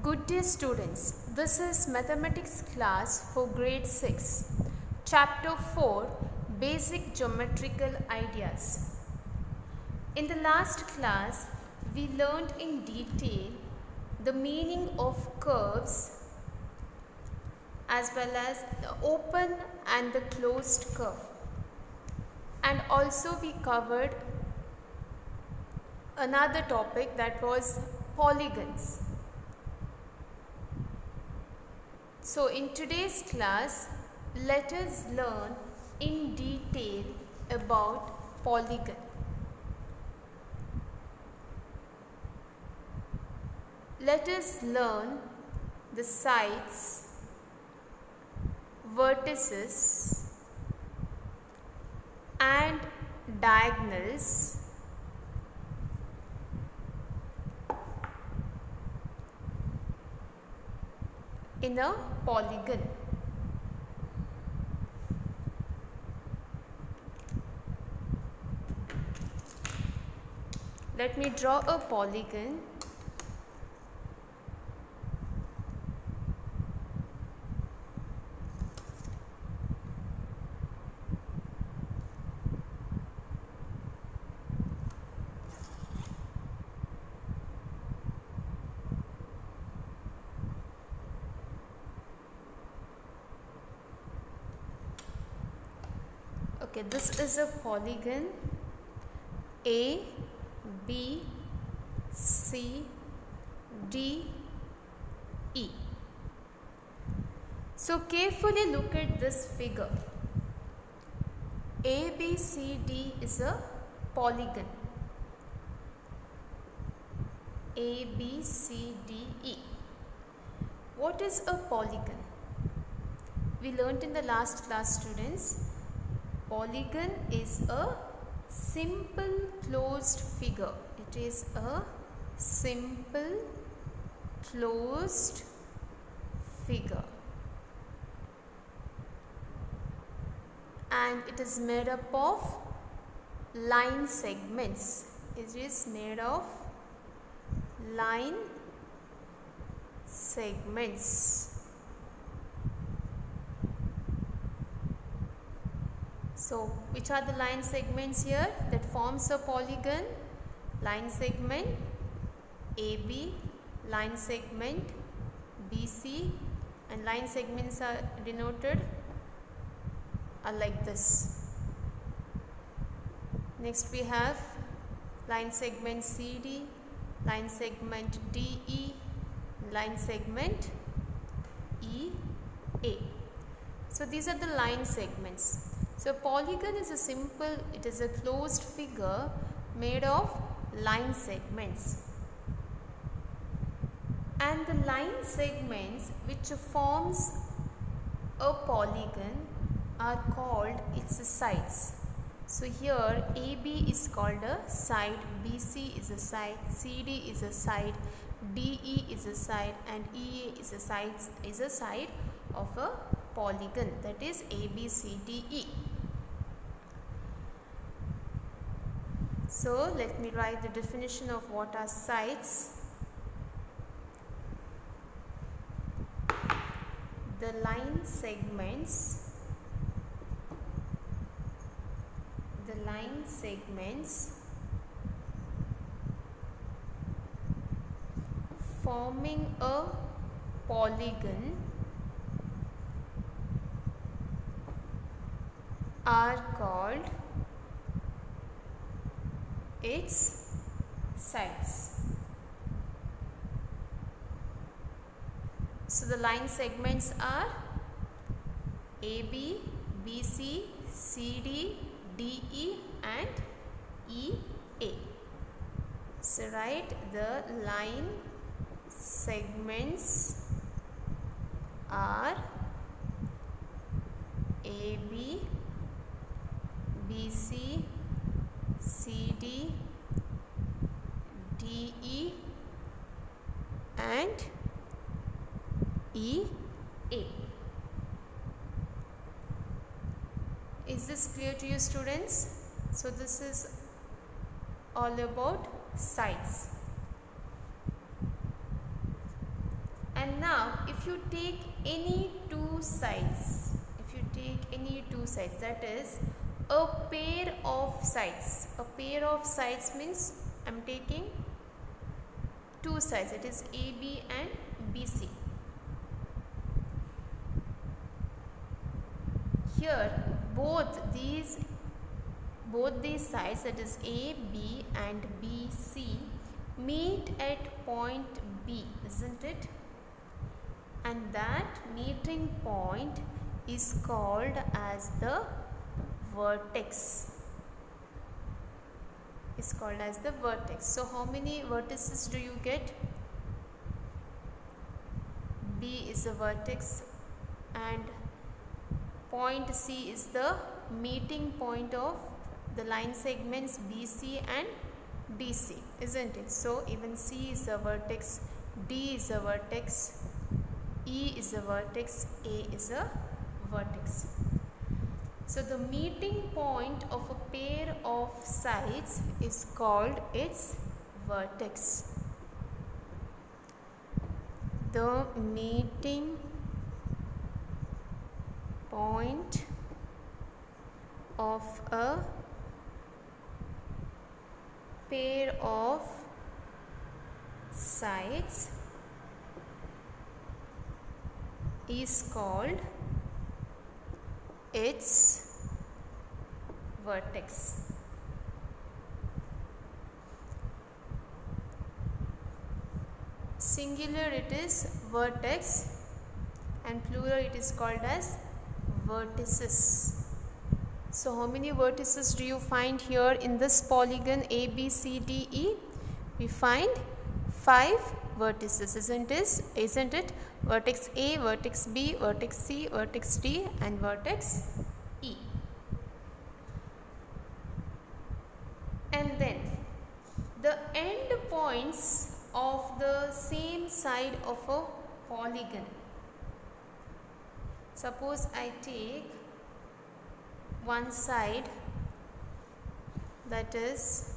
Good day students, this is mathematics class for grade 6, chapter 4, basic geometrical ideas. In the last class, we learned in detail the meaning of curves as well as the open and the closed curve. And also we covered another topic, that was polygons. So in today's class, let us learn in detail about polygon. Let us learn the sides, vertices and diagonals in a polygon. Let me draw a polygon. Okay, this is a polygon A, B, C, D, E. So carefully look at this figure. A, B, C, D is a polygon. A, B, C, D, E. What is a polygon? We learnt in the last class, students. Polygon is a simple closed figure. It is a simple closed figure, and it is made up of line segments. It is made of line segments. So, which are the line segments here that forms a polygon? Line segment AB, line segment BC, and line segments are denoted like this. Next we have line segment CD, line segment DE, line segment EA. So, these are the line segments. So, polygon is it is a closed figure made of line segments, and the line segments which forms a polygon are called its sides. So, here AB is called a side, BC is a side, CD is a side, DE is a side, and EA is a side of a polygon, that is ABCDE. So, let me write the definition of what are sides. The line segments forming a polygon are called its sides. So, the line segments are AB, BC, CD, DE and EA. So, write the line segments are AB, BC, CD, DE and EA. Is this clear to you, students? So, this is all about sides. Now if you take any two sides, that is a pair of sides. A pair of sides means I am taking two sides, it is AB and BC. Here both these sides, that is A, B and BC, meet at point B, isn't it? And that meeting point is called as the vertex. So how many vertices do you get? B is a vertex and point C is the meeting point of the line segments BC and DC, isn't it? So even C is a vertex, D is a vertex, E is a vertex, A is a vertex. So the meeting point of a pair of sides is called its vertex. The meeting point of a pair of sides is called its vertex. Singular it is vertex and plural it is called as vertices. So how many vertices do you find here in this polygon ABCDE? We find 5 vertices, isn't it? Vertex A, vertex B, vertex C, vertex D and vertex E. And then the end points of the same side of a polygon. Suppose I take one side, that is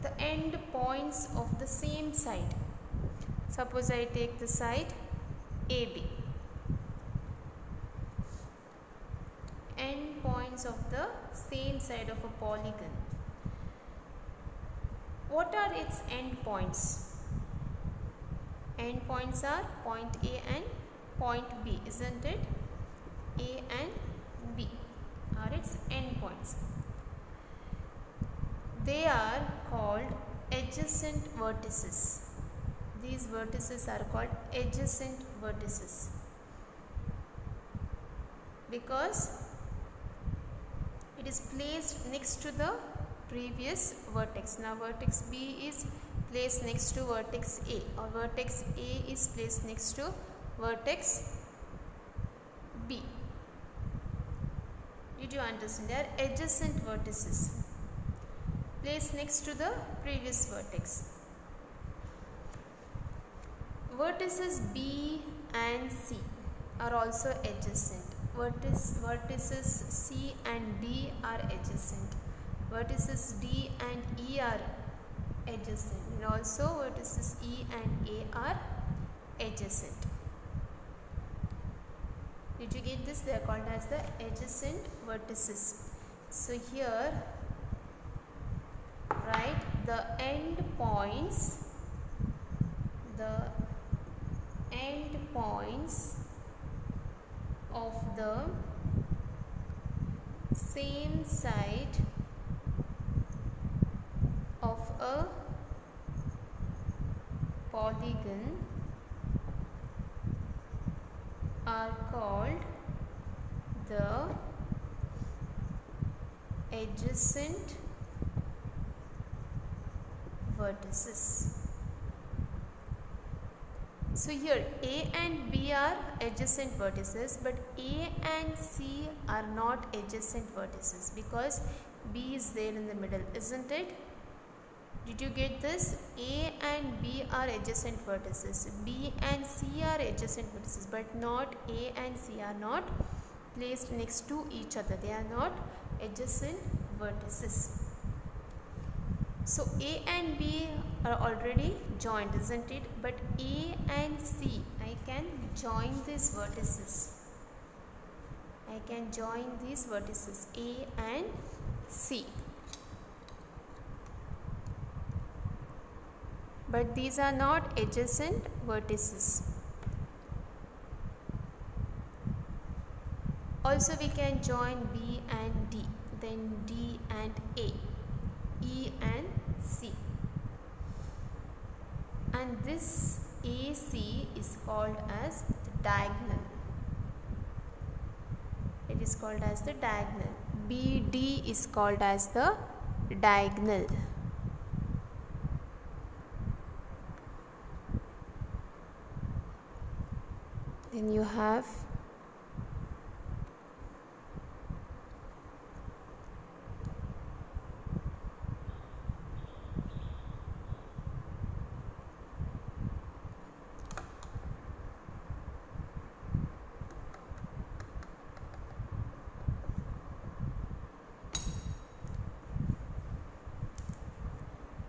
the end points of the same side. Suppose I take the side AB. End points of the same side of a polygon. What are its end points? End points are point A and point B, isn't it? A and B are its end points. They are called adjacent vertices. These vertices are called adjacent vertices because it is placed next to the previous vertex. Now vertex B is placed next to vertex A, or vertex A is placed next to vertex B. Did you understand? They are adjacent vertices placed next to the previous vertex. Vertices B and C are also adjacent. Vertices C and D are adjacent. Vertices D and E are adjacent, and also vertices E and A are adjacent. Did you get this? They are called as the adjacent vertices. So here write the end points of the same side of a polygon are called the adjacent vertices. So here A and B are adjacent vertices, but A and C are not adjacent vertices because B is there in the middle, isn't it? Did you get this? A and B are adjacent vertices. B and C are adjacent vertices, but not A and C are not placed next to each other. They are not adjacent vertices. So A and B are already joined, isn't it? But A and C, I can join these vertices. I can join these vertices A and C. But these are not adjacent vertices. Also we can join B and D, then D and A, E and C. And this AC is called as the diagonal. It is called as the diagonal. BD is called as the diagonal. Then you have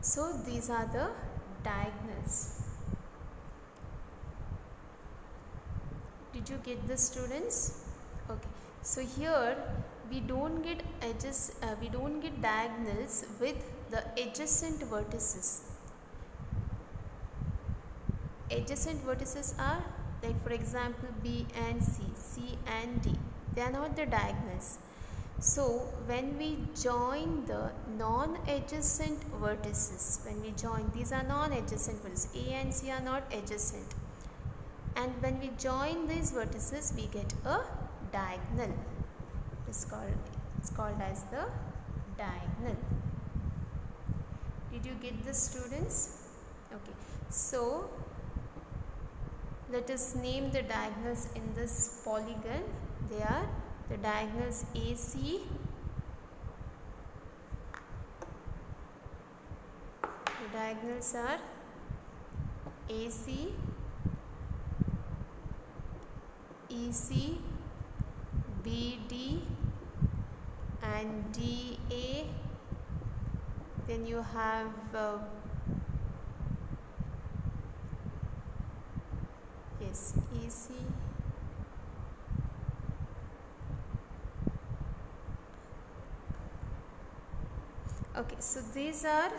so these are the diagonals. Did you get this, students? Okay. So here we don't get edges, we don't get diagonals with the adjacent vertices. Adjacent vertices are like, for example, B and C, C and D. They are not the diagonals. So when we join the non-adjacent vertices, when we join, these are non-adjacent vertices, A and C are not adjacent, and when we join these vertices we get a diagonal. It's called as the diagonal. Did you get this, students? Okay, so let us name the diagonals in this polygon. They are the diagonals AC, the diagonals are AC, EC, BD and DA. Then you have yes, EC, okay, so these are,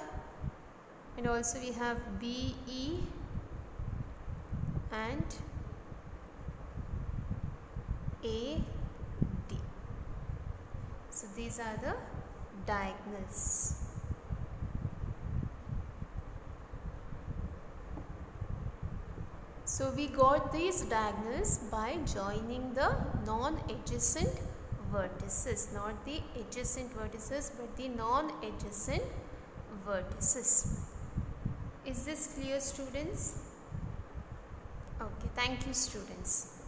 and also we have BE and AD. So these are the diagonals. So we got these diagonals by joining the non-adjacent vertices, not the adjacent vertices but the non-adjacent vertices. Is this clear, students? Okay, thank you, students.